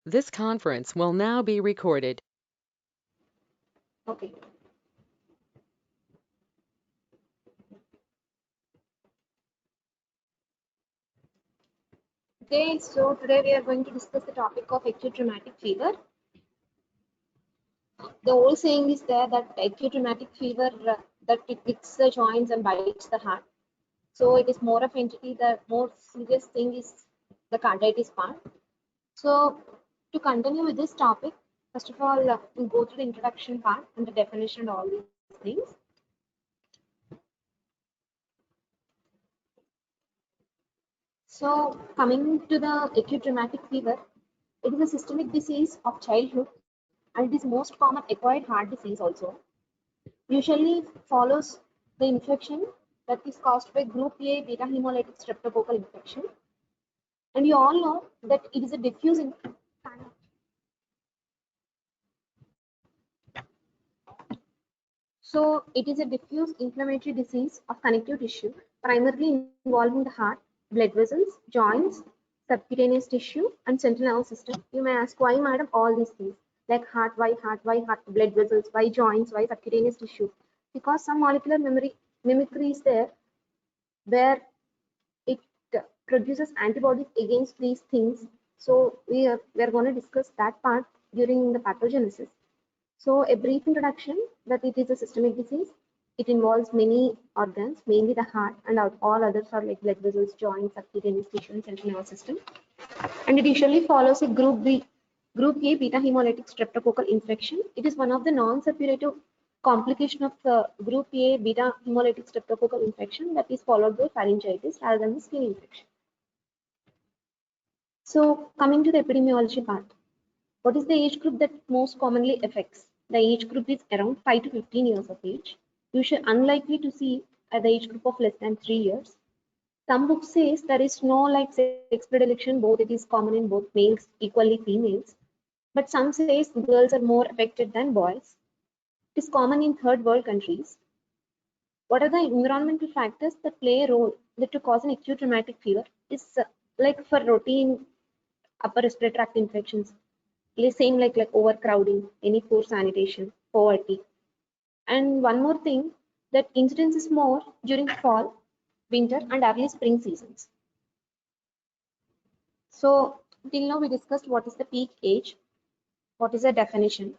This conference will now be recorded. Okay. Okay, so today we are going to discuss the topic of acute rheumatic fever. The old saying is there that acute rheumatic fever that it licks the joints and bites the heart. So it is more of entity. The more serious thing is the carditis part. So to continue with this topic, first of all, we'll go through the introduction part and the definition and all these things. So coming to the acute rheumatic fever, it is a systemic disease of childhood and it is most common acquired heart disease also. Usually follows the infection that is caused by group A beta hemolytic streptococcal infection. And you all know that it is a diffuse so it is a diffuse inflammatory disease of connective tissue, primarily involving the heart, blood vessels, joints, subcutaneous tissue, and central nervous system. You may ask why, madam, all these things like heart, why heart, blood vessels, why joints, why subcutaneous tissue? Because some molecular memory mimicry is there where it produces antibodies against these things. So we are going to discuss that part during the pathogenesis. So a brief introduction that it is a systemic disease. It involves many organs, mainly the heart, and all others are like blood vessels, joints, subcutaneous tissue, and central nervous system. And it usually follows a group A beta hemolytic streptococcal infection. It is one of the non-suppurative complication of the group A beta hemolytic streptococcal infection that is followed by pharyngitis rather than the skin infection. So coming to the epidemiology part, what is the age group that most commonly affects? The age group is around 5 to 15 years of age. Usually unlikely to see at the age group of less than 3 years. Some books says there is no like sex predilection, both it is common in both males, equally females. But some says girls are more affected than boys. It is common in third world countries. What are the environmental factors that play a role that to cause an acute rheumatic fever? Is like for routine upper respiratory tract infections, same like overcrowding, any poor sanitation, poverty. And one more thing, that incidence is more during fall, winter, and early spring seasons. So till now we discussed what is the peak age, what is the definition,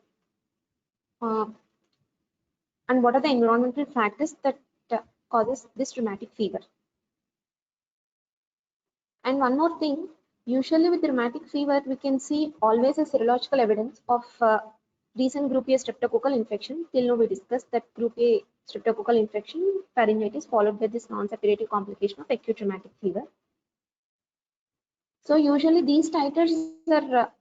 uh, and what are the environmental factors that causes this rheumatic fever. And one more thing, usually with rheumatic fever, we can see always a serological evidence of recent group A streptococcal infection. Till now we discussed that group A streptococcal infection, pharyngitis, followed by this non-suppurative complication of acute rheumatic fever. So usually these titers are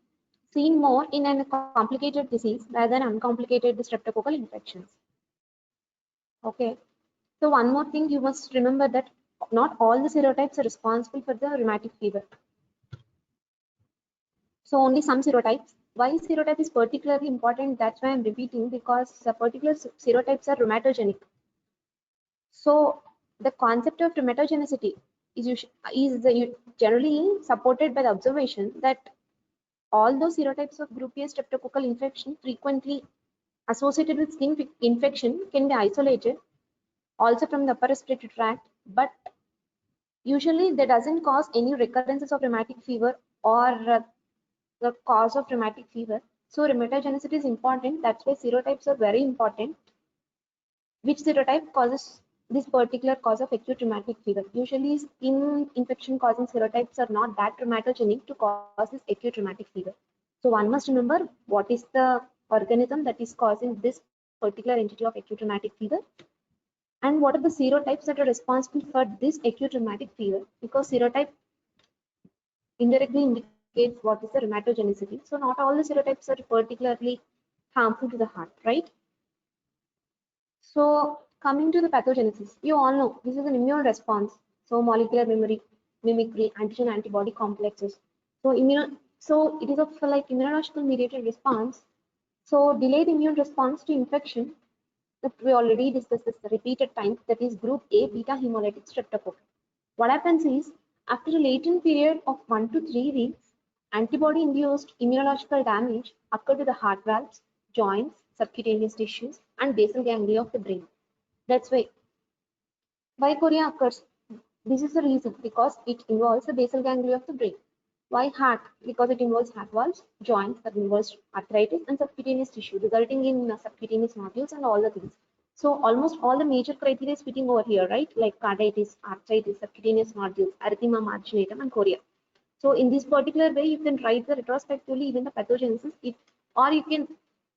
seen more in a complicated disease rather than uncomplicated streptococcal infections. Okay. So one more thing you must remember that not all the serotypes are responsible for the rheumatic fever. So only some serotypes. Why serotype is particularly important? That's why I'm repeating, because the particular serotypes are rheumatogenic. So the concept of rheumatogenicy is generally supported by the observation that all those serotypes of group A streptococcal infection frequently associated with skin infection can be isolated also from the upper respiratory tract, but usually that doesn't cause any recurrences of rheumatic fever or the cause of rheumatic fever. So rheumatogenicy is important. That's why serotypes are very important. Which serotype causes this particular cause of acute rheumatic fever? Usually skin infection causing serotypes are not that rheumatogenic to cause this acute rheumatic fever. So one must remember what is the organism that is causing this particular entity of acute rheumatic fever, and what are the serotypes that are responsible for this acute rheumatic fever, because serotype indirectly indicates what is the rheumatogenicy. So not all the serotypes are particularly harmful to the heart, right? So coming to the pathogenesis, you all know this is an immune response. So molecular memory, mimicry, antigen antibody complexes. So it is of like immunological mediated response. So delayed immune response to infection that we already discussed this repeated times, that is group A beta hemolytic streptococcal. What happens is after a latent period of 1 to 3 weeks, Antibody-induced immunological damage occur to the heart valves, joints, subcutaneous tissues, and basal ganglia of the brain. That's why chorea occurs. This is the reason, because it involves the basal ganglia of the brain. Why heart? Because it involves heart valves, joints, that involves arthritis, and subcutaneous tissue, resulting in subcutaneous nodules and all the things. So almost all the major criteria is fitting over here, right? Like carditis, arthritis, subcutaneous nodules, erythema marginatum, and chorea. So in this particular way, you can write the retrospectively even the pathogenesis, or you can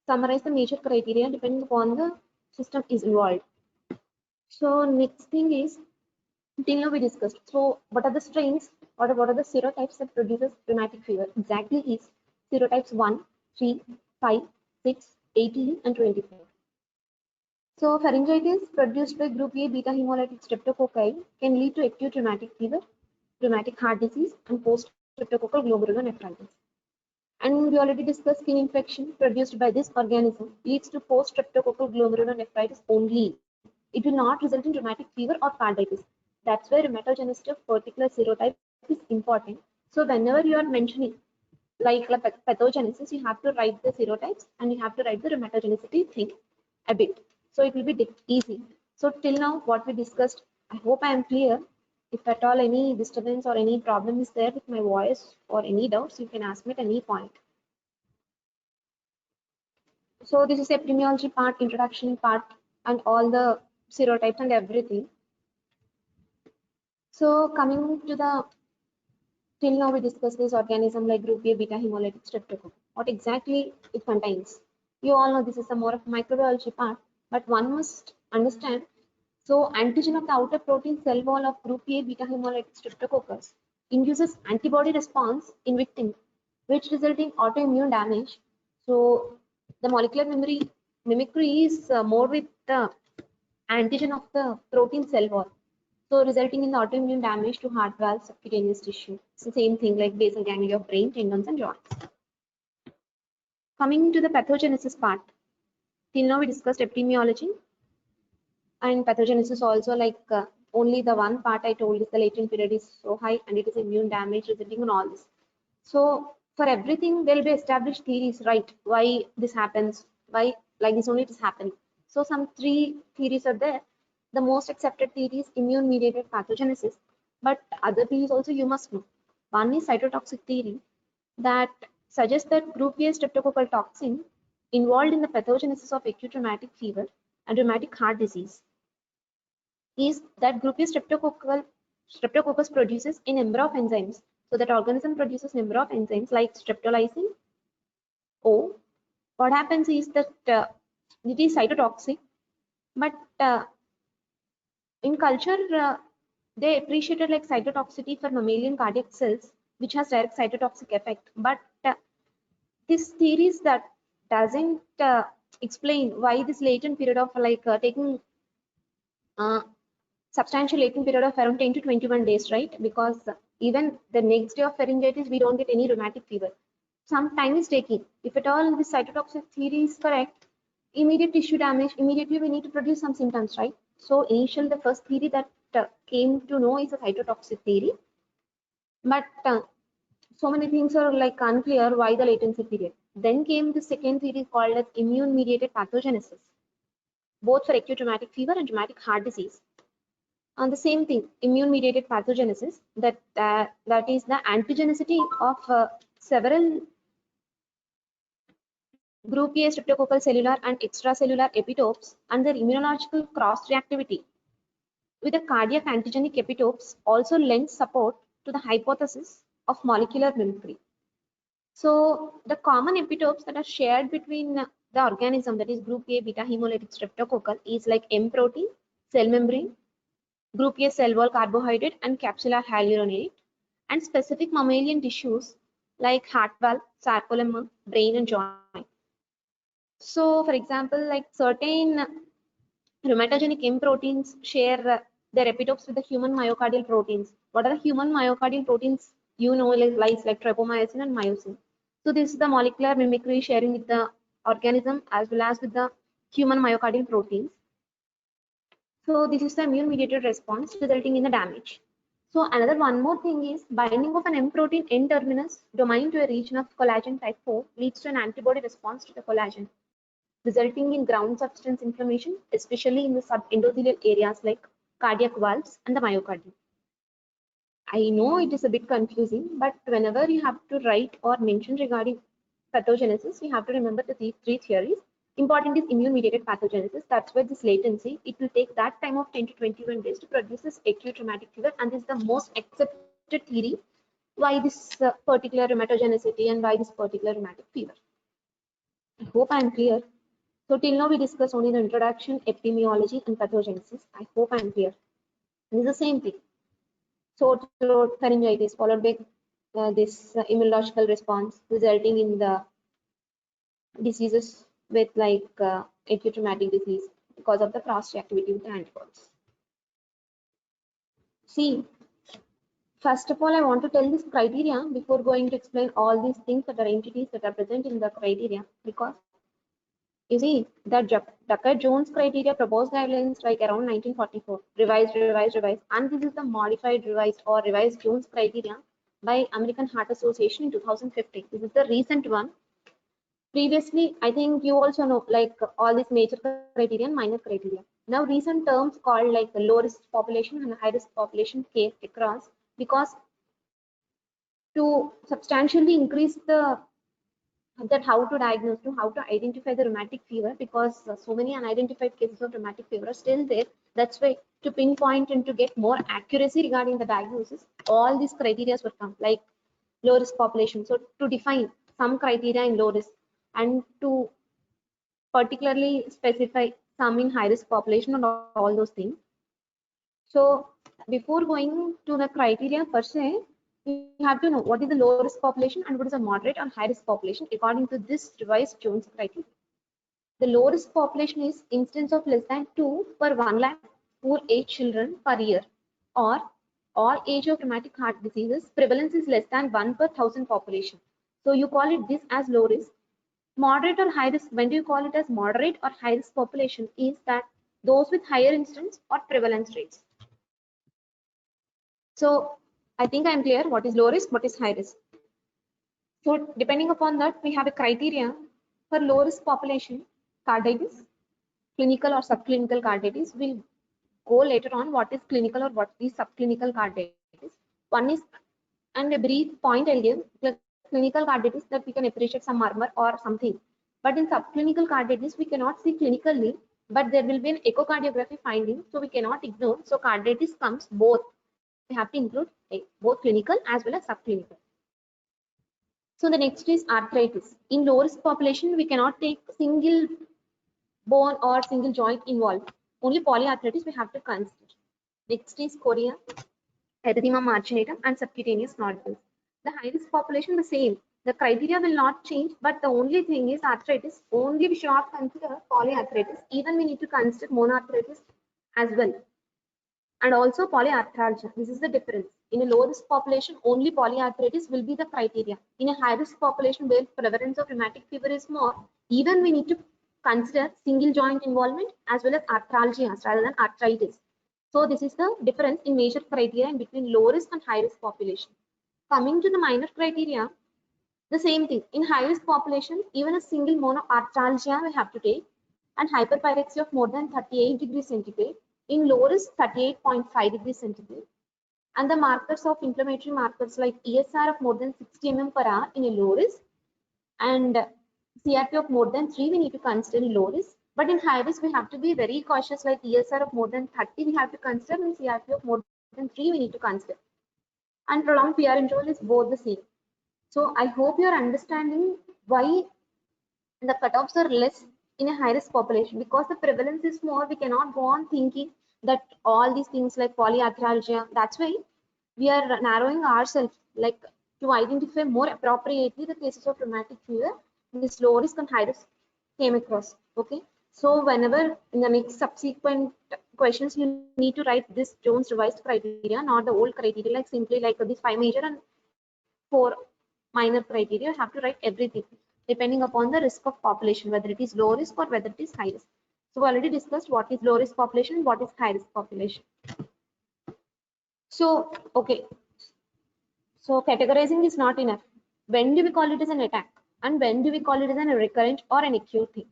summarize the major criteria depending upon the system is involved. So next thing is, till now we discussed. So what are the strains? What are the serotypes that produces rheumatic fever? Exactly is serotypes 1, 3, 5, 6, 18, and 24. So pharyngitis produced by group A beta hemolytic streptococci can lead to acute rheumatic fever, rheumatic heart disease, and post-streptococcal glomerulonephritis. And we already discussed skin infection produced by this organism leads to post-streptococcal glomerulonephritis only. It will not result in rheumatic fever or carditis. That's why rheumatogenic of particular serotype is important. So whenever you are mentioning like pathogenesis, you have to write the serotypes and you have to write the rheumatogenic thing a bit. So it will be easy. So till now what we discussed, I hope I am clear. If at all any disturbance or any problem is there with my voice or any doubts, you can ask me at any point. So this is epidemiology part, introduction part, and all the serotypes and everything. So coming to the, till now we discussed this organism like group A beta hemolytic streptococcus. What exactly it contains? You all know this is a more of microbiology part, but one must understand. So antigen of the outer protein cell wall of group A beta hemolytic streptococcus induces antibody response in victim, which result in autoimmune damage. So the molecular mimicry is more with the antigen of the protein cell wall. So resulting in the autoimmune damage to heart valve, subcutaneous tissue. It's the same thing like basal ganglia of brain, tendons, and joints. Coming to the pathogenesis part, till now we discussed epidemiology and pathogenesis also, like only the one part I told is the latent period is so high and it is immune damage resulting in all this. So for everything there will be established theories, right? Why this happens, why like this only it is happening. So some 3 theories are there. The most accepted theory is immune mediated pathogenesis, but other theories also you must know. One is cytotoxic theory that suggests that group A streptococcal toxin involved in the pathogenesis of acute rheumatic fever and rheumatic heart disease is that group A streptococcus produces a number of enzymes. So that organism produces number of enzymes like streptolysin O. What happens is that it is cytotoxic, but in culture they appreciated like cytotoxicity for mammalian cardiac cells, which has direct cytotoxic effect. But this theories that doesn't explain why this latent period of like taking uh, substantial latent period of around 10 to 21 days, right? Because even the next day of pharyngitis, we don't get any rheumatic fever. Some time is taking. If at all this cytotoxic theory is correct, immediate tissue damage, immediately we need to produce some symptoms, right? So initial, the first theory that came to know is a cytotoxic theory. But so many things are like unclear why the latency period. Then came the second theory called as immune mediated pathogenesis, both for acute rheumatic fever and rheumatic heart disease. And the same thing, immune-mediated pathogenesis, that is the antigenicity of several group A streptococcal cellular and extracellular epitopes and their immunological cross-reactivity with the cardiac antigenic epitopes also lends support to the hypothesis of molecular mimicry. So the common epitopes that are shared between the organism, that is group A beta hemolytic streptococcal, is like M protein, cell membrane, group A cell wall carbohydrate, and capsular hyaluronate, and specific mammalian tissues like heart valve, sarcolemma, brain, and joint. So, for example, like certain rheumatogenic M proteins share their epitopes with the human myocardial proteins. What are the human myocardial proteins? You know, like trypomyosin and myosin. So, this is the molecular mimicry sharing with the organism as well as with the human myocardial proteins. So, this is the immune mediated response resulting in the damage. So another one more thing is binding of an M protein N terminus domain to a region of collagen type 4 leads to an antibody response to the collagen, resulting in ground substance inflammation, especially in the subendothelial areas like cardiac valves and the myocardium. I know it is a bit confusing, but whenever you have to write or mention regarding pathogenesis, we have to remember the three theories. Important is immune-mediated pathogenesis. That's where this latency, it will take that time of 10 to 21 days to produce this acute rheumatic fever, and this is the most accepted theory why this particular rheumatogenic and why this particular rheumatic fever. I hope I am clear. So till now we discussed only the introduction, epidemiology, and pathogenesis. I hope I am clear. And it's the same thing. Sore throat, pharyngitis, followed by this immunological response, resulting in the diseases with like acute rheumatic disease because of the cross-reactivity with the antibodies. See, first of all, I want to tell this criteria before going to explain all these things that are entities that are present in the criteria, because you see that Duckett-Jones criteria proposed guidelines like around 1944, revised, and this is the modified, revised or revised Jones criteria by American Heart Association in 2015. This is the recent one. Previously, I think you also know like all these major criteria and minor criteria. Now recent terms called like low risk population and high risk population came across because to substantially increase the that how to diagnose, to how to identify the rheumatic fever, because so many unidentified cases of rheumatic fever are still there. That's why to pinpoint and to get more accuracy regarding the diagnosis, all these criteria were come like low risk population. So to define some criteria in low risk and to particularly specify some in high risk population and all those things. So before going to the criteria per se, we have to know what is the low risk population and what is a moderate or high risk population according to this revised Jones criteria. The low risk population is incidence of less than 2 per 1 lakh poor age children per year, or all age of rheumatic heart diseases prevalence is less than 1 per 1000 population. So you call it this as low risk. Moderate or high risk, when do you call it as moderate or high risk population, is that those with higher incidence or prevalence rates. So I think I'm clear what is low risk, what is high risk. So depending upon that, we have a criteria for low risk population. Carditis, clinical or subclinical carditis. We'll go later on what is clinical or what is subclinical carditis. One is, and a brief point I'll give, clinical carditis that we can appreciate some murmur or something. But in subclinical carditis, we cannot see clinically, but there will be an echocardiography finding, so we cannot ignore. So carditis comes both. We have to include both clinical as well as subclinical. So the next is arthritis. In low risk population, we cannot take single bone or single joint involved. Only polyarthritis we have to consider. Next is chorea, erythema marginatum, and subcutaneous nodules. The high risk population the same. The criteria will not change, but the only thing is arthritis. Only we should not consider polyarthritis. Even we need to consider monoarthritis as well. And also polyarthralgia. This is the difference. In a low risk population, only polyarthritis will be the criteria. In a high risk population where prevalence of rheumatic fever is more, even we need to consider single joint involvement as well as arthralgia rather than arthritis. So this is the difference in major criteria in between low risk and high risk population. Coming to the minor criteria, the same thing. In high risk population, even a single monoarthralgia we have to take, and hyperpyrexia of more than 38 degrees centigrade. In low risk, 38.5 degrees centigrade. And the markers of inflammatory markers like ESR of more than 60 mm per hour in a low risk, and CRP of more than 3 we need to consider in low risk. But in high risk, we have to be very cautious, like ESR of more than 30 we have to consider, and CRP of more than 3 we need to consider. And prolonged PR interval is both the same. So I hope you are understanding why the cutoffs are less in a high risk population, because the prevalence is more. We cannot go on thinking that all these things like polyarthralgia. That's why we are narrowing ourselves like to identify more appropriately the cases of rheumatic fever. This low risk and high risk came across. Okay, so whenever in the next subsequent questions you need to write this Jones revised criteria, not the old criteria, like simply like this 5 major and 4 minor criteria. You have to write everything depending upon the risk of population, whether it is low risk or whether it is high risk. So we already discussed what is low risk population and what is high risk population. So, okay. So categorizing is not enough. When do we call it as an attack? And when do we call it as a recurrent or an acute thing?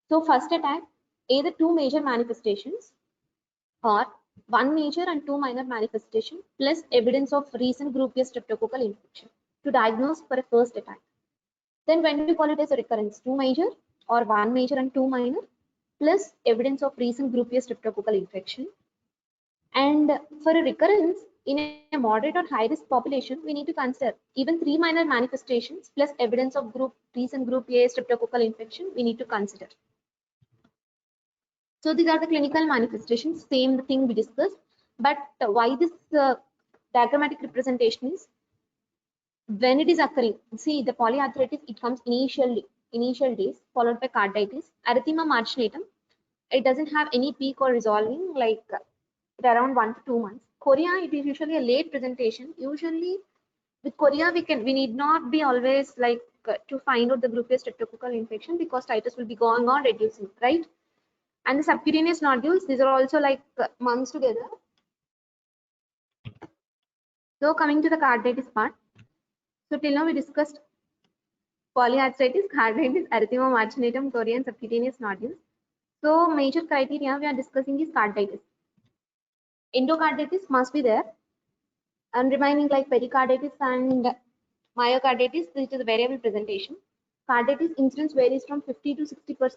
So first attack, either two major manifestations or one major and two minor manifestation plus evidence of recent group A streptococcal infection to diagnose for a first attack. Then when do we call it as a recurrence? Two major or one major and two minor plus evidence of recent group A streptococcal infection. And for a recurrence in a moderate or high risk population, we need to consider even three minor manifestations plus evidence of recent group A streptococcal infection we need to consider. So these are the clinical manifestations, same thing we discussed. But why this diagrammatic representation is when it is occurring. See, the polyarthritis, it comes initial days, followed by carditis, erythema marginatum. It doesn't have any peak or resolving like around 1 to 2 months. Chorea, it is usually a late presentation. Usually with chorea, we need not be always like to find out the group A streptococcal infection because titers will be going on reducing, right? And the subcutaneous nodules, these are also like months together. So coming to the carditis part. So till now we discussed polyarthritis, carditis, erythema marginatum, chorea, and subcutaneous nodules. So major criteria we are discussing is carditis. Endocarditis must be there, and remaining like pericarditis and myocarditis, which is a variable presentation. Carditis incidence varies from 50 to 60%.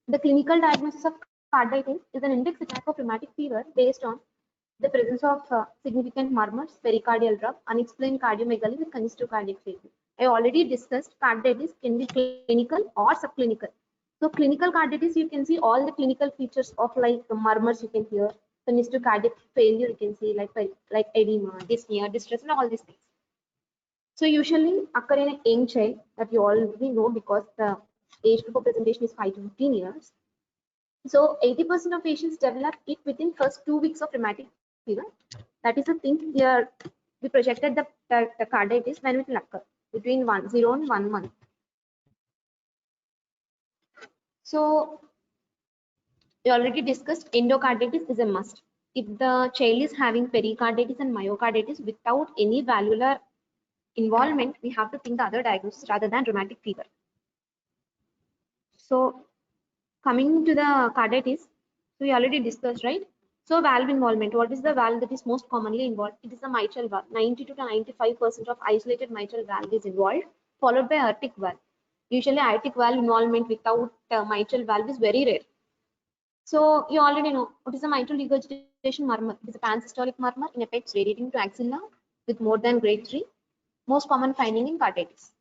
The clinical diagnosis of carditis is an index attack of rheumatic fever based on the presence of significant murmurs, pericardial rub, unexplained cardiomegaly with congestive cardiac failure. I already discussed carditis can be clinical or subclinical. So clinical carditis, you can see all the clinical features of like murmurs you can hear, congestive cardiac failure you can see like edema, dyspnea, distress, and all these things. So usually occur in a young child that you already know because the age group of presentation is 5 to 15 years. So 80% of patients develop it within first 2 weeks of rheumatic fever. That is the thing here. We projected the carditis when it will occur between 0 and 1 month. So we already discussed endocarditis is a must. If the child is having pericarditis and myocarditis without any valvular involvement, we have to think the other diagnosis rather than rheumatic fever. So coming to the carditis, so we already discussed, right? So valve involvement, what is the valve that is most commonly involved? It is the mitral valve. 92 to 95% of isolated mitral valve is involved, followed by aortic valve. Usually aortic valve involvement without mitral valve is very rare. So you already know what is the mitral regurgitation murmur. It is a pansystolic murmur in apex radiating to axilla with more than grade 3. Most common finding in carditis.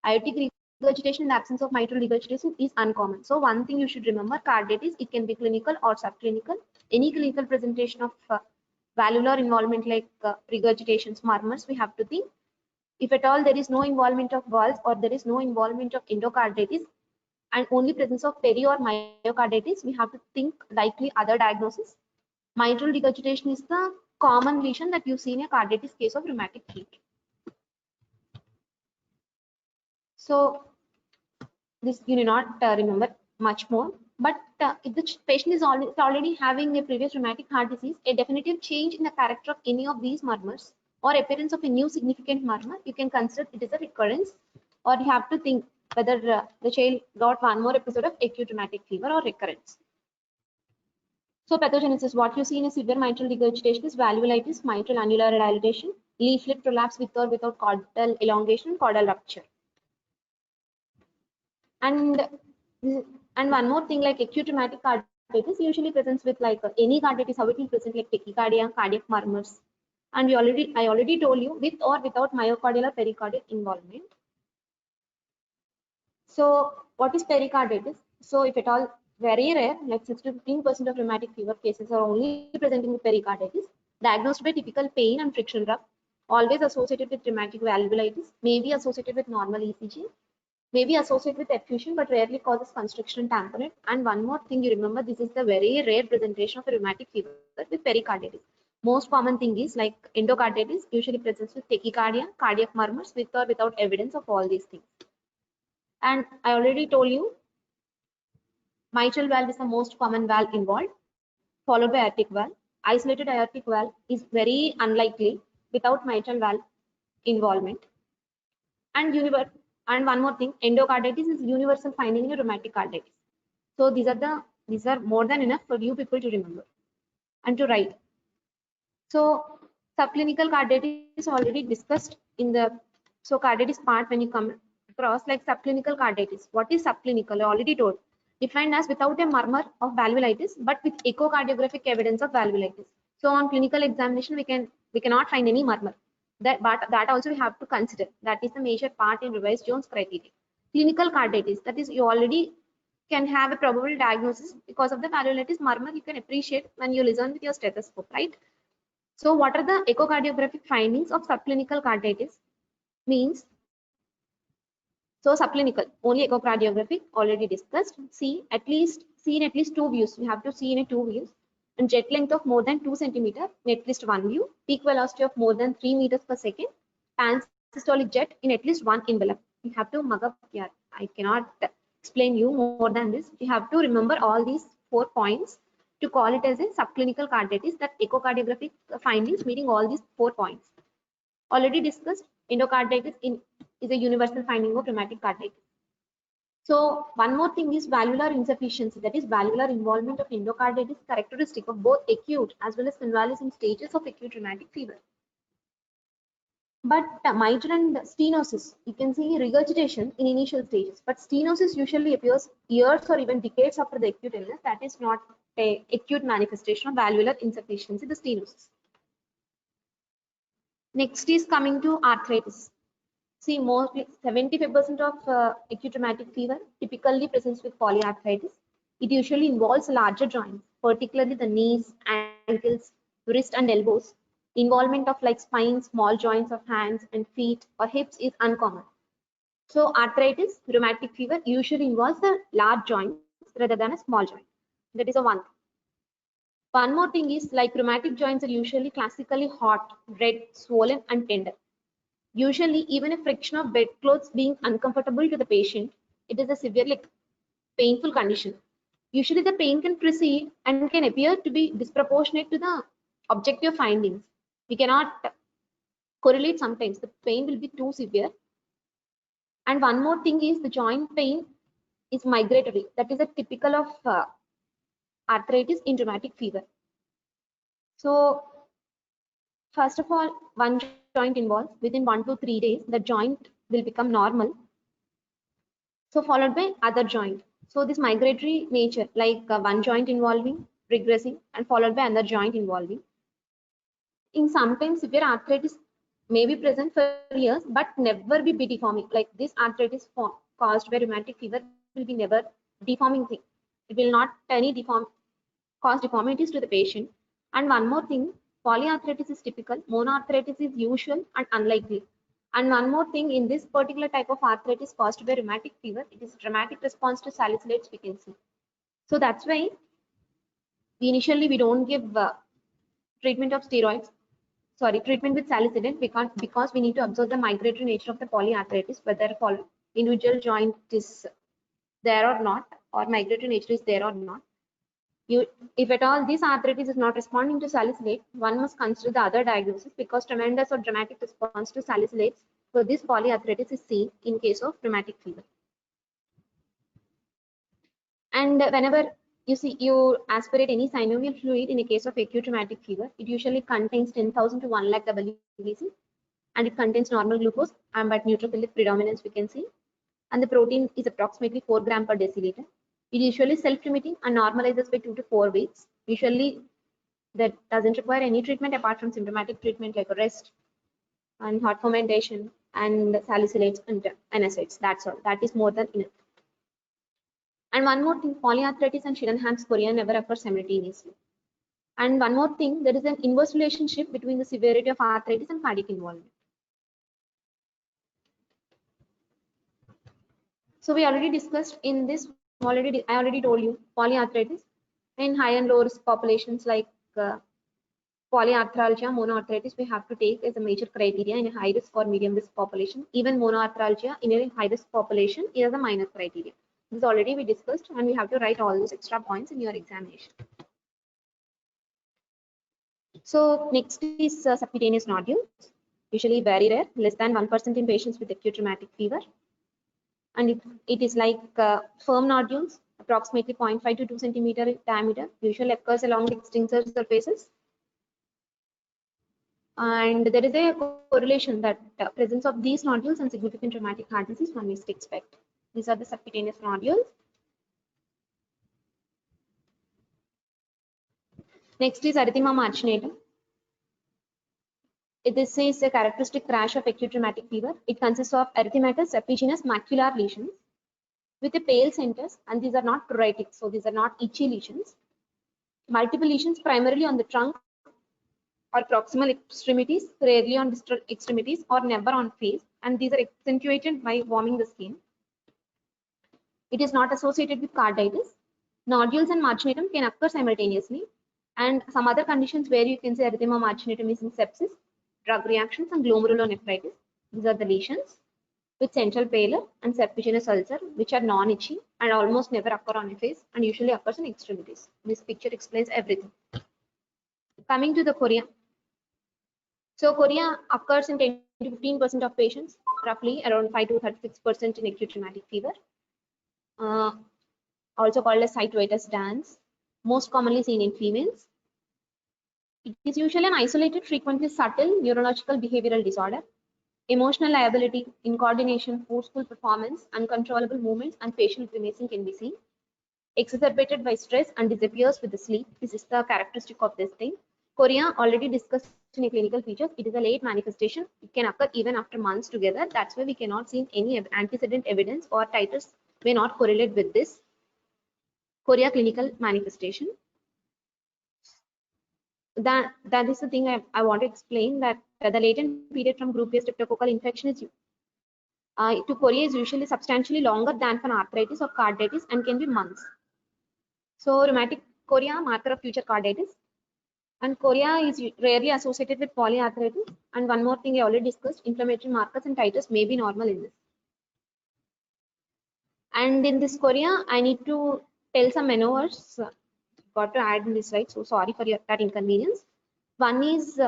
Aortic regurgitation in the absence of mitral regurgitation is uncommon. So one thing you should remember, carditis, it can be clinical or subclinical. Any clinical presentation of valvular involvement like regurgitations, murmurs, we have to think. If at all there is no involvement of valves or there is no involvement of endocarditis and only presence of peri or myocarditis, we have to think likely other diagnosis. Mitral regurgitation is the common lesion that you see in a carditis case of rheumatic fever. So this you do not remember much more, but if the patient is already having a previous rheumatic heart disease, a definitive change in the character of any of these murmurs or appearance of a new significant murmur, you can consider it as a recurrence, or you have to think whether the child got one more episode of acute rheumatic fever or recurrence. So pathogenesis, what you see in a severe mitral regurgitation is valvulitis, mitral annular dilatation, leaflet prolapse with or without caudal elongation, caudal rupture. And one more thing, like acute rheumatic carditis usually presents with like any carditis, how it will present like tachycardia, cardiac murmurs. And I already told you with or without myocardial or pericardial involvement. So what is pericarditis? So if at all very rare, like 6 to 15% of rheumatic fever cases are only presenting with pericarditis, diagnosed by typical pain and friction rub, always associated with rheumatic valvulitis, may be associated with normal ECG, may be associated with effusion but rarely causes constriction and tamponade. And one more thing you remember, this is the very rare presentation of a rheumatic fever with pericarditis. Most common thing is like endocarditis usually presents with tachycardia, cardiac murmurs with or without evidence of all these things. And I already told you mitral valve is the most common valve involved, followed by aortic valve. isolated aortic valve is very unlikely without mitral valve involvement. And one more thing, endocarditis is universal finding in a rheumatic carditis. So these are more than enough for you people to remember and to write. So subclinical carditis is already discussed in the carditis part. When you come across like subclinical carditis, what is subclinical? I already told. Defined as without a murmur of valvulitis, but with echocardiographic evidence of valvulitis. So on clinical examination, we cannot find any murmur. But that also we have to consider. That is the major part in revised Jones criteria. Clinical carditis, that is, you already can have a probable diagnosis because of the valvulitis murmur. You can appreciate when you listen with your stethoscope, right? So what are the echocardiographic findings of subclinical carditis? Means, so subclinical, only echocardiographic, already discussed. See in at least two views. We have to see in a two views. And jet length of more than 2 centimeter in at least one view. Peak velocity of more than 3 meters per second. Pansystolic jet in at least one envelope. You have to mug up here. I cannot explain you more than this. You have to remember all these 4 points to call it as a subclinical carditis, that echocardiographic findings meeting all these 4 points. Already discussed, endocarditis is a universal finding of rheumatic carditis. So one more thing is valvular insufficiency, that is valvular involvement of endocarditis, characteristic of both acute as well as convalescent stages of acute rheumatic fever. But mitral and stenosis, you can see regurgitation in initial stages, but stenosis usually appears years or even decades after the acute illness. That is not a acute manifestation of valvular insufficiency, the stenosis. Next is coming to arthritis. See, mostly 75% of acute rheumatic fever typically presents with polyarthritis. It usually involves larger joints, particularly the knees, ankles, wrist and elbows. Involvement of like spine, small joints of hands and feet or hips is uncommon. So arthritis, rheumatic fever usually involves a large joint rather than a small joint. That is a one thing. One more thing is like rheumatic joints are usually classically hot, red, swollen and tender. Usually, even a friction of bedclothes being uncomfortable to the patient, it is a severely painful condition. Usually, the pain can precede and can appear to be disproportionate to the objective findings. We cannot correlate sometimes. The pain will be too severe. And one more thing is the joint pain is migratory. That is a typical of arthritis in rheumatic fever. So, first of all, one joint involves within 1 to 3 days, the joint will become normal. So followed by other joint. So this migratory nature, like one joint involving, regressing, and followed by another joint involving. In sometimes severe arthritis may be present for years, but never be deforming. Like this arthritis caused by rheumatic fever will be never deforming thing. It will not cause deformities to the patient. And one more thing, polyarthritis is typical, monoarthritis is usual and unlikely. And one more thing, in this particular type of arthritis caused by rheumatic fever, it is dramatic response to salicylates we can see. So that's why we don't give treatment of steroids, treatment with salicylate because we need to observe the migratory nature of the polyarthritis, whether individual joint is there or not, or migratory nature is there or not. If at all this arthritis is not responding to salicylate, one must consider the other diagnosis because tremendous or dramatic response to salicylates for this polyarthritis is seen in case of rheumatic fever. And whenever you aspirate any synovial fluid in a case of acute rheumatic fever, it usually contains 10,000 to 1 lakh WBC, and it contains normal glucose but neutrophilic predominance we can see, and the protein is approximately 4 gram per deciliter. It is usually self-limiting and normalizes by 2 to 4 weeks. Usually, that doesn't require any treatment apart from symptomatic treatment like rest and hot fermentation and salicylates and NSAIDs. That's all. That is more than enough. And one more thing, polyarthritis and Sheeran-Ham's chorea never occur simultaneously. And one more thing, there is an inverse relationship between the severity of arthritis and cardiac involvement. So we already discussed in this. I already told you polyarthritis in high and low risk populations like polyarthralgia, monoarthritis, we have to take as a major criteria in a high risk or medium risk population. Even monoarthralgia in a high risk population is a minor criteria. This already we discussed, and we have to write all these extra points in your examination. So next is subcutaneous nodules, usually very rare, less than 1% in patients with acute rheumatic fever. And it is like firm nodules, approximately 0.5 to 2 centimeter in diameter, usually occurs along the extensor surfaces. And there is a correlation that presence of these nodules and significant rheumatic heart disease one must expect. These are the subcutaneous nodules. Next is erythema marginatum. This is a characteristic crash of acute rheumatic fever. It consists of erythematous epigenous macular lesions with a pale centers, and these are not pruritic, so these are not itchy lesions. Multiple lesions primarily on the trunk or proximal extremities, rarely on distal extremities or never on face, and these are accentuated by warming the skin. It is not associated with carditis. Nodules and marginatum can occur simultaneously, and some other conditions where you can say erythema marginatum is in sepsis, drug reactions, and glomerulonephritis. These are the lesions with central pallor and serpiginous ulcer, which are non-itchy and almost never occur on a face and usually occurs in extremities. This picture explains everything. Coming to the chorea. So chorea occurs in 10 to 15% of patients, roughly around 5 to 36% in acute rheumatic fever. Also called as cytoitus dance, most commonly seen in females. It is usually an isolated, frequently subtle neurological behavioral disorder. Emotional liability, incoordination, forceful performance, uncontrollable movements, and facial grimacing can be seen. Exacerbated by stress and disappears with the sleep. This is the characteristic of this thing. Chorea already discussed in a clinical features. It is a late manifestation. It can occur even after months together. That's why we cannot see any antecedent evidence or titers may not correlate with this chorea clinical manifestation. That is the thing I want to explain, that the latent period from group A streptococcal infection is to chorea is usually substantially longer than for arthritis or carditis and can be months. So rheumatic chorea, marker of future carditis, and chorea is rarely associated with polyarthritis. And one more thing I already discussed, inflammatory markers and titers may be normal in this. And in this chorea, I need to tell some maneuvers. Got to add in this slide, so sorry for that inconvenience. One is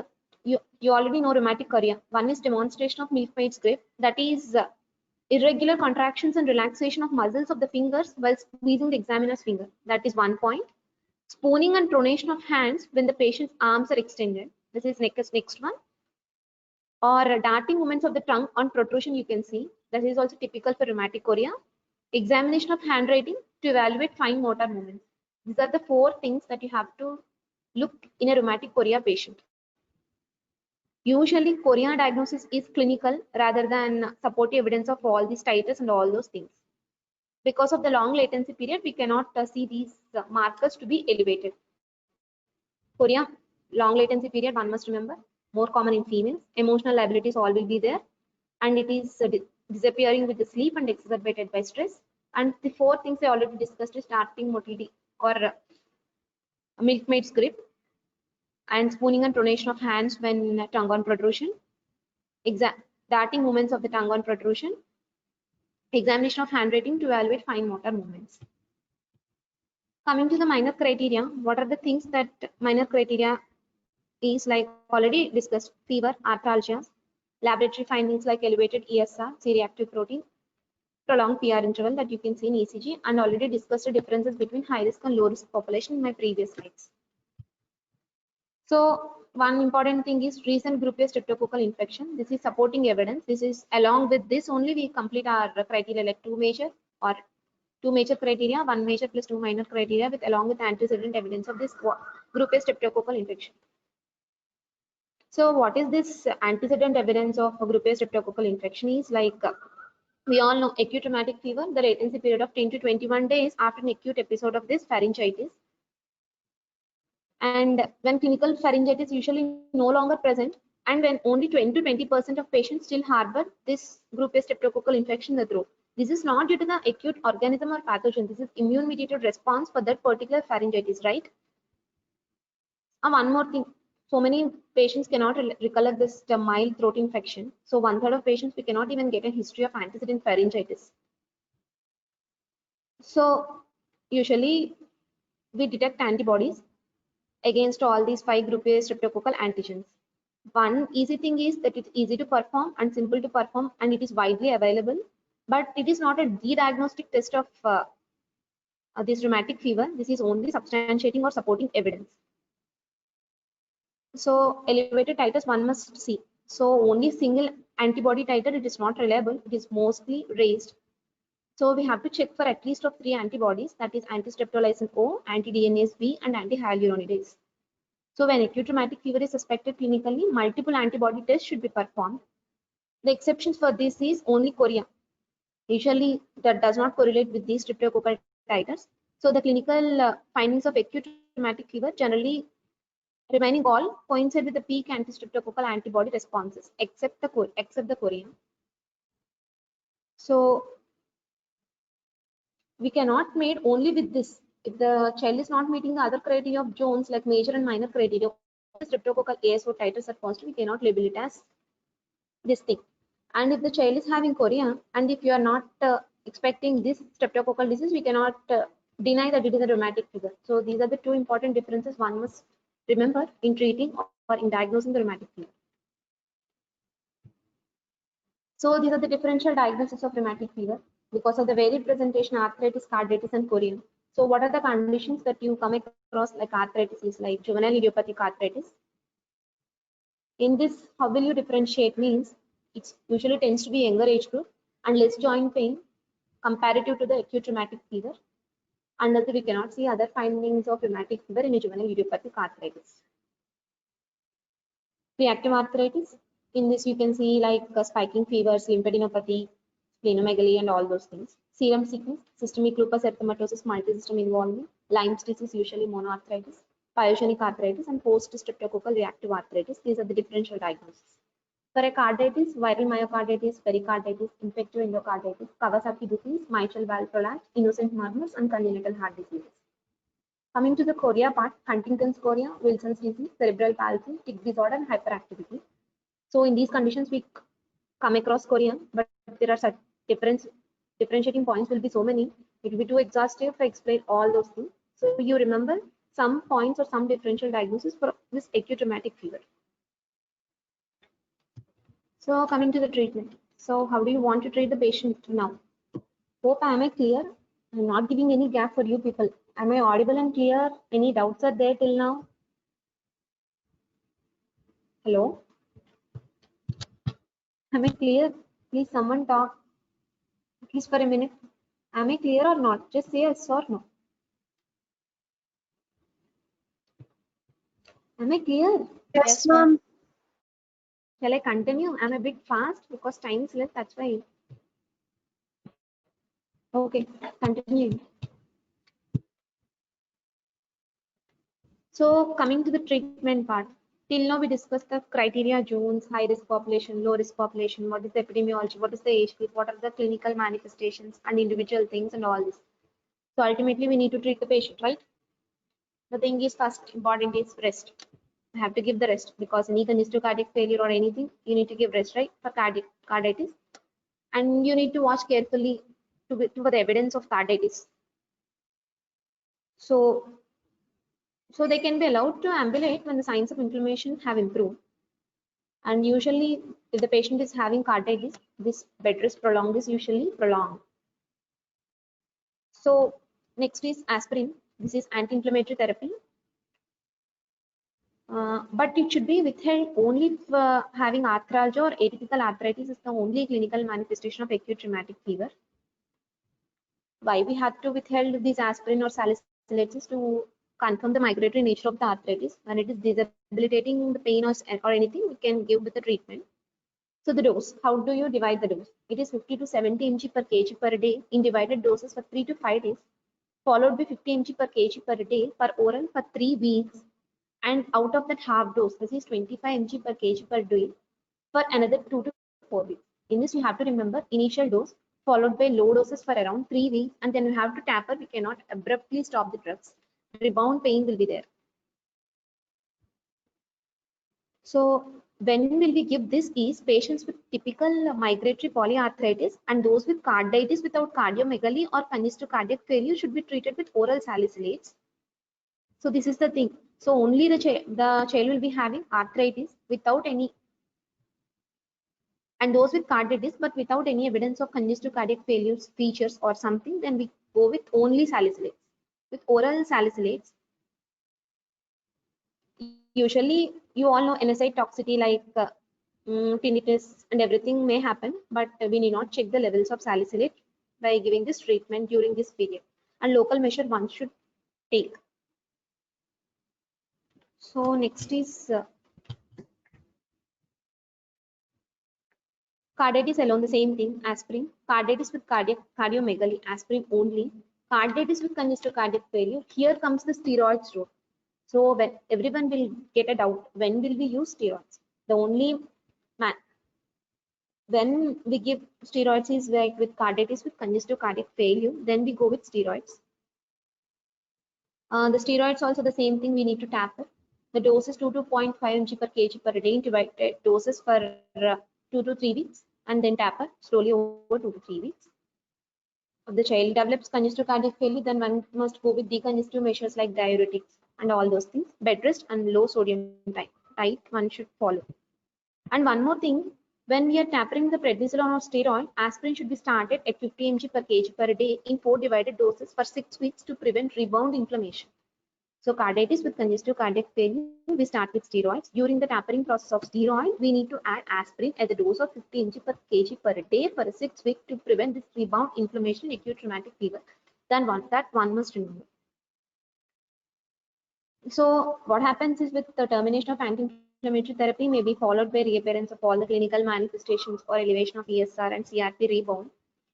you already know rheumatic chorea. One is demonstration of milkmaid's grip, that is irregular contractions and relaxation of muscles of the fingers while squeezing the examiner's finger. That is one point. Spooning and pronation of hands when the patient's arms are extended. This is next one. Or darting movements of the tongue on protrusion, you can see. That is also typical for rheumatic chorea. Examination of handwriting to evaluate fine motor movements. These are the four things that you have to look in a rheumatic chorea patient. Usually, chorea diagnosis is clinical rather than supportive evidence of all these titers and all those things. Because of the long latency period, we cannot see these markers to be elevated. Chorea, long latency period, one must remember, more common in females. Emotional liabilities all will be there, and it is disappearing with the sleep and exacerbated by stress. And the four things I already discussed is darting motility or milkmaid's grip, and spooning and pronation of hands when tongue on protrusion, darting movements of the tongue on protrusion, examination of handwriting to evaluate fine motor movements. Coming to the minor criteria, what are the things that minor criteria is, like already discussed: fever, arthralgias, laboratory findings like elevated ESR, C-reactive protein, prolonged PR interval that you can see in ECG, and already discussed the differences between high risk and low risk population in my previous slides. So one important thing is recent group A streptococcal infection. This is supporting evidence. This is along with this only we complete our criteria, like two major criteria, one major plus two minor criteria, with along with antecedent evidence of this group A streptococcal infection. So what is this antecedent evidence of group A streptococcal infection is, like we all know acute rheumatic fever, the latency period of 10 to 21 days after an acute episode of this pharyngitis. And when clinical pharyngitis usually no longer present, and when only 20 to 20% of patients still harbor this group A streptococcal infection in the throat. This is not due to the acute organism or pathogen. This is immune mediated response for that particular pharyngitis, right? And one more thing, so many patients cannot recollect this mild throat infection. So 1/3 of patients we cannot even get a history of antecedent pharyngitis. So usually we detect antibodies against all these 5 group A streptococcal antigens. One easy thing is that it's easy to perform and simple to perform, and it is widely available, but it is not a diagnostic test of this rheumatic fever. This is only substantiating or supporting evidence. So elevated titers one must see. So only single antibody titer, it is not reliable. It is mostly raised. So we have to check for at least of 3 antibodies, that is anti-streptolysin O, anti-DNase B, and anti-hyaluronidase. So when acute rheumatic fever is suspected clinically, multiple antibody tests should be performed. The exceptions for this is only chorea. Usually that does not correlate with these streptococcal titers. So the clinical findings of acute rheumatic fever generally remaining all coincide with the peak anti-streptococcal antibody responses, except the chorea. So we cannot made only with this. If the child is not meeting the other criteria of Jones, like major and minor criteria, the streptococcal ASO titers are positive, we cannot label it as this thing. And if the child is having chorea, and if you are not expecting this streptococcal disease, we cannot deny that it is a rheumatic fever. So these are the two important differences one must remember in treating or in diagnosing the rheumatic fever. So these are the differential diagnoses of rheumatic fever because of the varied presentation, arthritis, carditis, and chorea. So what are the conditions that you come across like arthritis is like juvenile idiopathic arthritis? In this, how will you differentiate means it usually tends to be younger age group and less joint pain comparative to the acute rheumatic fever. And also we cannot see other findings of rheumatic fever in a juvenile idiopathic arthritis. Reactive arthritis, in this you can see like spiking fevers, lymphadenopathy, splenomegaly, and all those things. Serum sickness, systemic lupus erythematosus, multisystem involvement, Lyme's disease, usually monoarthritis, pyogenic arthritis, and post-streptococcal reactive arthritis. These are the differential diagnoses. For a carditis, viral myocarditis, pericarditis, infective endocarditis, Kawasaki disease, mitral valve prolapse, innocent murmurs, and congenital heart diseases. Coming to the chorea part, Huntington's chorea, Wilson's disease, cerebral palsy, tic disorder, and hyperactivity. So in these conditions, we come across chorea, but there are such differentiating points will be so many. It will be too exhaustive to explain all those things. So you remember some points or some differential diagnosis for this acute rheumatic fever. So coming to the treatment. So how do you want to treat the patient now? Hope I am clear. I'm not giving any gap for you people. Am I audible and clear? Any doubts are there till now? Hello? Am I clear? Please someone talk at least for a minute. Am I clear or not? Just say yes or no. Am I clear? Yes, ma'am. Shall I continue? I'm a bit fast because time is less, that's why. Okay, continue. So coming to the treatment part, till now we discussed the criteria, Jones, high risk population, low risk population, what is the epidemiology, what is the age group, what are the clinical manifestations and individual things and all this. So ultimately we need to treat the patient, right? The thing is first important is rest. I have to give the rest because any congestive cardiac failure or anything, you need to give rest, right? For carditis. And you need to watch carefully for the evidence of carditis. So they can be allowed to ambulate when the signs of inflammation have improved. And usually, if the patient is having carditis, this bed rest prolonged is usually prolonged. So next is aspirin. This is anti-inflammatory therapy. But it should be withheld only if having arthralgia or atypical arthritis is the only clinical manifestation of acute rheumatic fever. Why we have to withhold these aspirin or salicylates is to confirm the migratory nature of the arthritis. When it is debilitating the pain or anything, we can give with the treatment. So the dose, how do you divide the dose? It is 50 to 70 mg per kg per day in divided doses for 3 to 5 days, followed by 50 mg per kg per day per oral for 3 weeks. And out of that half dose, this is 25 mg per kg per day for another 2 to 4 weeks. In this, you have to remember initial dose followed by low doses for around 3 weeks, and then you have to taper. We cannot abruptly stop the drugs. Rebound pain will be there. So when will we give this is patients with typical migratory polyarthritis and those with carditis without cardiomegaly or congestive cardiac failure should be treated with oral salicylates. So this is the thing. So only the child will be having arthritis without any, and those with carditis but without any evidence of congestive cardiac failures features or something, then we go with only salicylates. With oral salicylates, usually you all know NSAID toxicity like tinnitus and everything may happen, but we need not check the levels of salicylate by giving this treatment during this period, and local measure one should take. So next is carditis alone, the same thing, aspirin. Carditis with cardiomegaly, aspirin only. Carditis with congestive cardiac failure, here comes the steroids role. So when everyone will get a doubt, when will we use steroids? The only when we give steroids is like with carditis with congestive cardiac failure, then we go with steroids. The steroids also the same thing, we need to taper. The dose is 2 to 0.5 mg per kg per day, divided doses for 2 to 3 weeks, and then taper slowly over 2 to 3 weeks. If the child develops congestive cardiac failure, then one must go with decongestive measures like diuretics and all those things. Bed rest and low sodium diet one should follow. And one more thing, when we are tapering the prednisolone or steroid, aspirin should be started at 50 mg per kg per day in 4 divided doses for 6 weeks to prevent rebound inflammation. So carditis with congestive cardiac failure, we start with steroids. During the tapering process of steroid, we need to add aspirin at the dose of 50 mg per kg per day for 6 weeks to prevent this rebound inflammation, acute rheumatic fever. Then one must remember. So what happens is with the termination of anti-inflammatory therapy may be followed by reappearance of all the clinical manifestations or elevation of ESR and CRP rebound.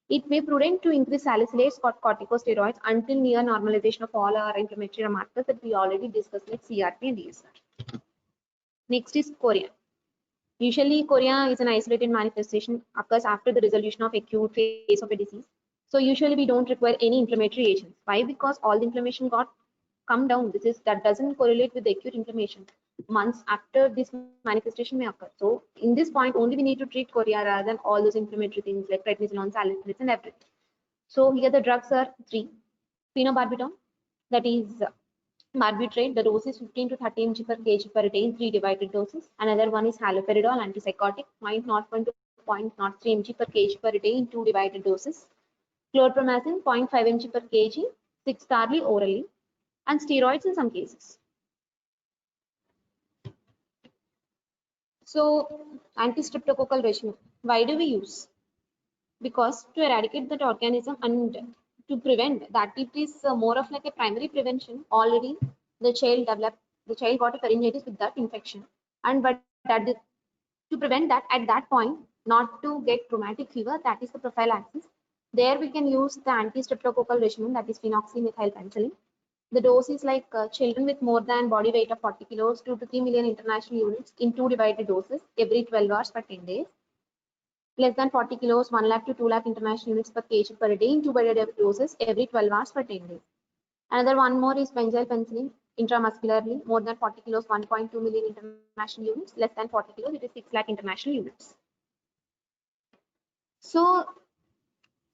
It may prudent to increase salicylates or corticosteroids until near normalization of all our inflammatory markers that we already discussed like CRP and ESR. Next is chorea. Usually chorea is an isolated manifestation, occurs after the resolution of acute phase of a disease. So usually we don't require any inflammatory agents. Why? Because all the inflammation got come down. That doesn't correlate with the acute inflammation. Months after this manifestation may occur. So in this point only we need to treat chorea rather than all those inflammatory things like prednisolone, salicylates and everything. So here the drugs are 3. Phenobarbital, that is barbiturate, the dose is 15 to 30 mg per kg per day in 3 divided doses. Another one is haloperidol, antipsychotic, 0.01 to 0.03 mg per kg per day in 2 divided doses. Chlorpromazine, 0.5 mg per kg, 6 hourly orally, and steroids in some cases. So anti-streptococcal regimen, why do we use? Because to eradicate that organism and to prevent that, it is more of like a primary prevention. Already the child got a pharyngitis with that infection, and but that to prevent that at that point, not to get rheumatic fever, that is the prophylaxis. There we can use the anti-streptococcal regimen, that is phenoxymethylpenicillin. The dose is like children with more than body weight of 40 kilos, 2 to 3 million international units in 2 divided doses every 12 hours for 10 days. Less than 40 kilos, 1 lakh to 2 lakh international units per kg per day in 2 divided doses every 12 hours for 10 days. Another one more is benzyl penicillin intramuscularly, more than 40 kilos, 1.2 million international units, less than 40 kilos, it is 6 lakh international units. So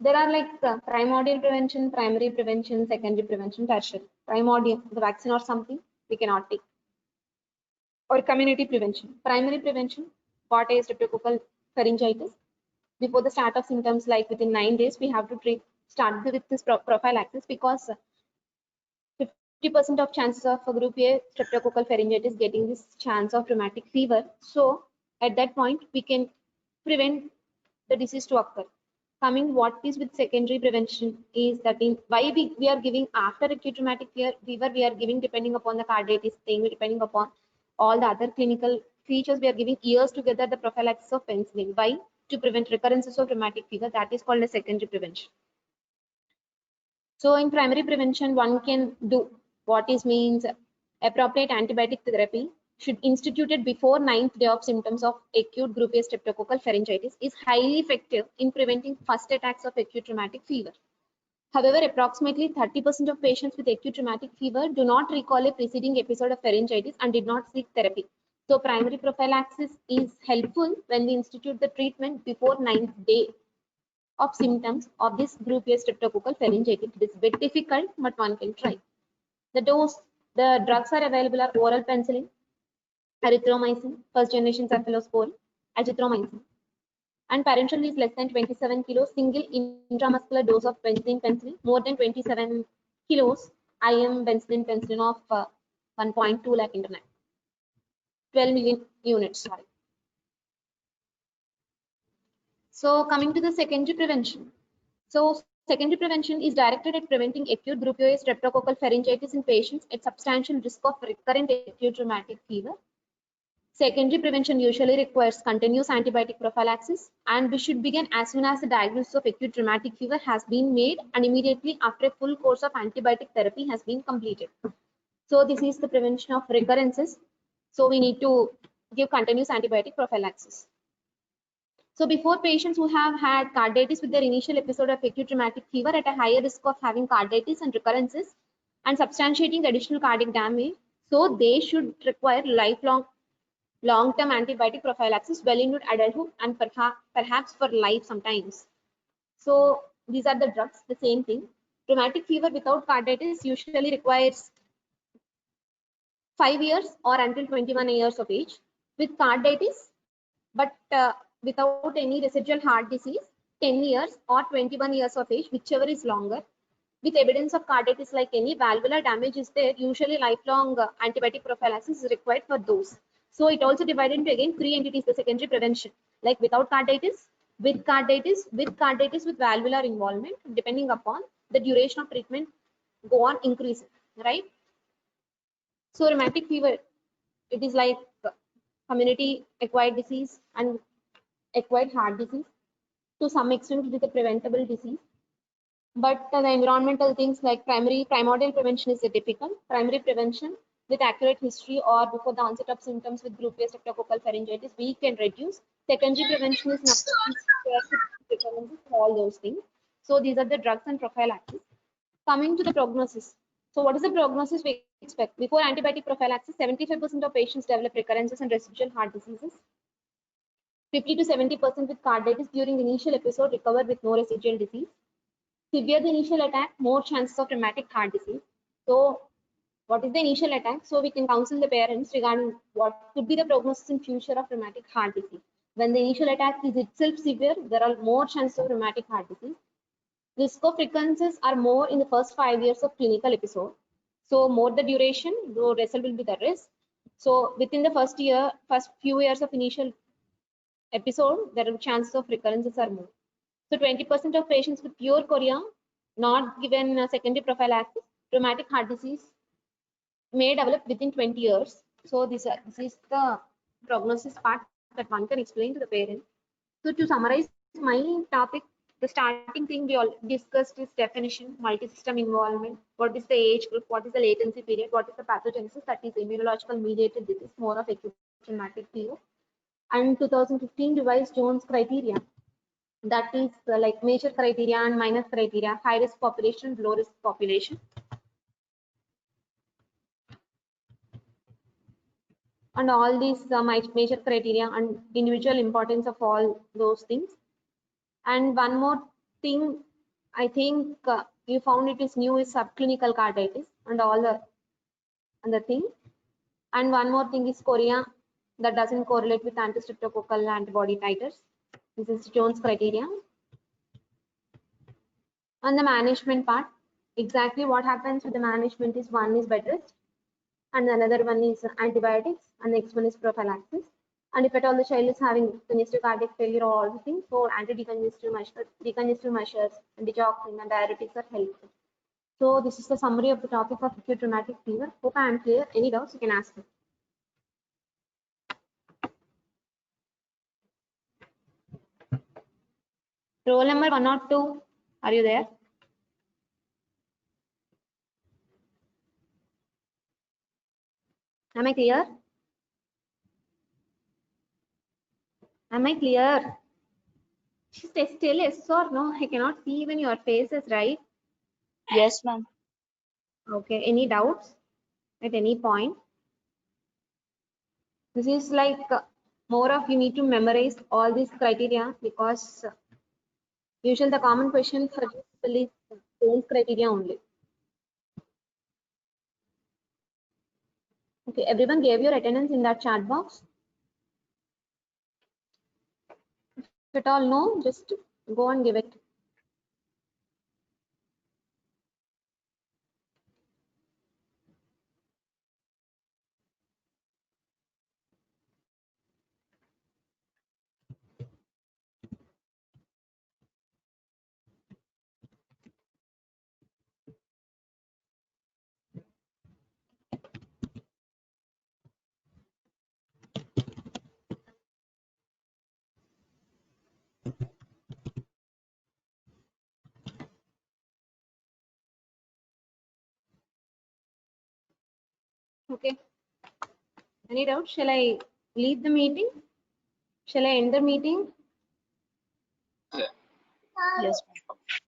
there are like primordial prevention, primary prevention, secondary prevention, tertiary. Primordial, the vaccine or something we cannot take. Or community prevention. Primary prevention, what is streptococcal pharyngitis? Before the start of symptoms, like within 9 days, we have to start with this prophylaxis, because 50% of chances of a group A streptococcal pharyngitis getting this chance of rheumatic fever. So at that point, we can prevent the disease to occur. Coming what is with secondary prevention is that in why we are giving after acute rheumatic fever, we are giving depending upon the carditis thing, depending upon all the other clinical features, we are giving years together the prophylaxis of penicillin. Why? To prevent recurrences of rheumatic fever, that is called a secondary prevention. So in primary prevention, one can do what is means appropriate antibiotic therapy should instituted before 9th day of symptoms of acute group A streptococcal pharyngitis is highly effective in preventing first attacks of acute rheumatic fever. However, approximately 30% of patients with acute rheumatic fever do not recall a preceding episode of pharyngitis and did not seek therapy. So primary prophylaxis is helpful when we institute the treatment before 9th day of symptoms of this group A streptococcal pharyngitis. It is a bit difficult, but one can try. The The drugs are available are oral penicillin, erythromycin, first generation cephalosporin, azithromycin. And parenteral is less than 27 kilos, single intramuscular dose of benzene penicillin, more than 27 kilos IM benzene penicillin of 1.2 lakh internet, 12 million units, sorry. So coming to the secondary prevention. So secondary prevention is directed at preventing acute group A streptococcal pharyngitis in patients at substantial risk of recurrent acute rheumatic fever. Secondary prevention usually requires continuous antibiotic prophylaxis, and we should begin as soon as the diagnosis of acute rheumatic fever has been made and immediately after a full course of antibiotic therapy has been completed. So this is the prevention of recurrences. So we need to give continuous antibiotic prophylaxis. So before patients who have had carditis with their initial episode of acute rheumatic fever at a higher risk of having carditis and recurrences and substantiating the additional cardiac damage, so they should require lifelong long-term antibiotic prophylaxis well into adulthood and perhaps for life sometimes. So these are the drugs, the same thing. Rheumatic fever without carditis usually requires 5 years or until 21 years of age. With carditis, but without any residual heart disease, 10 years or 21 years of age, whichever is longer. With evidence of carditis like any valvular damage is there, usually lifelong antibiotic prophylaxis is required for those. So it also divided into again 3 entities, the secondary prevention, like without carditis, with carditis, with valvular involvement, depending upon the duration of treatment go on increasing, right? So rheumatic fever, it is like community acquired disease and acquired heart disease. To some extent, it is a preventable disease. But the environmental things like primordial prevention is difficult. Primary prevention with accurate history or before the onset of symptoms with group A streptococcal pharyngitis, we can reduce. Secondary prevention is not all those things. So these are the drugs and prophylaxis. Coming to the prognosis. So what is the prognosis we expect? Before antibiotic prophylaxis, 75% of patients develop recurrences and residual heart diseases. 50 to 70% with carditis during the initial episode recover with no residual disease. Severe the initial attack, more chances of rheumatic heart disease. So what is the initial attack? So we can counsel the parents regarding what could be the prognosis in future of rheumatic heart disease. When the initial attack is itself severe, there are more chances of rheumatic heart disease. Risk of recurrences are more in the first 5 years of clinical episode. So more the duration, the result will be the risk. So within the first few years of initial episode, there are chances of recurrences are more. So 20% of patients with pure chorea, not given secondary prophylaxis, rheumatic heart disease may develop within 20 years. So this is the prognosis part that one can explain to the parent. So to summarize my topic, the starting thing we all discussed is definition, multi-system involvement, what is the age group, what is the latency period, what is the pathogenesis, that is immunological mediated disease, more of acute rheumatic fever. And 2015 revised Jones criteria, that is like major criteria and minor criteria, high risk population, low risk population. And all these major criteria and individual importance of all those things. And one more thing, I think you found it is new is subclinical carditis and all the other thing. And one more thing is chorea that doesn't correlate with anti-streptococcal antibody titers. This is Jones criteria. On the management part, exactly what happens with the management is one is bed rest and another one is antibiotics and the next one is prophylaxis. And if at all the child is having congestive cardiac failure or all the things, so anti-decongestive measures, and digoxin and diuretics are helpful. So this is the summary of the topic of acute rheumatic fever. Hope I am clear. Any doubts you can ask me. Roll number 1 or 2, are you there? Am I clear? Am I clear? Stay still, yes or no? I cannot see even your faces, right? Yes, ma'am. Okay, any doubts at any point? This is like more of you need to memorize all these criteria because usually the common question for people is Jones criteria only. Okay, everyone gave your attendance in that chat box. If at all no, just go and give it. Okay. Any doubt? Shall I leave the meeting? Shall I end the meeting? Yes, ma'am.